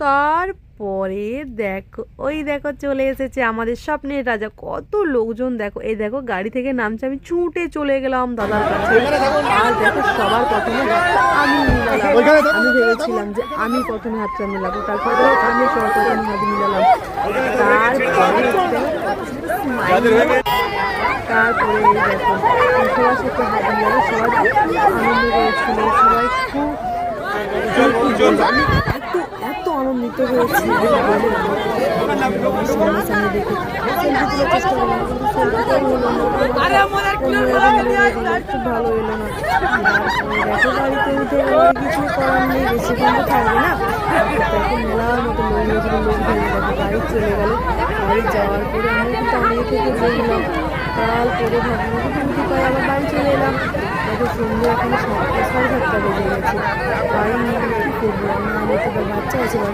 তারপরে দেখো ওই দেখো চলে এসেছে আমাদের স্বপ্নের রাজা। কত লোকজন দেখো, এই দেখো গাড়ি থেকে নামছে, আমি ছুটে চলে গেলাম দাদার কাছে। আর দেখো সবার প্রথমে আমি মিলালাম। আমি ভেবেছিলাম যে আমি প্রথমে হাতটা মিলাবো, তারপরে আমি সবার প্রথমে হাত মিলালাম। তারপরে দেখো সবার সাথে হাত মিলাবো, সবাই আনন্দ করেছিল, সবাই খুব এত এত আনন্দিত হয়েছি। সামনে দেখে সেলফি তোলার চেষ্টা করলাম, কিন্তু সেলফিটাই হলো না, খুব ভালো এলো না। দেখো বাড়িতে উঠে কিছু করার নেই, বেশিক্ষণ তো থাকবে না। দেখো মেলার মতো লোক হয়েছিল, লোক ধরে দেখো বাড়ি চলে গেল। বাড়ি যাওয়ার পরে আমি কিন্তু অনেক থেকে দেখলাম, তারপরে ভাবলাম যদি পাই আবার বাড়ি চলে এলাম। দেখো সন্ধ্যে এখনো 7টা 7:30 বেজে গেছে, বাড়ি কী করবো, আমার তো বাচ্চা আছে।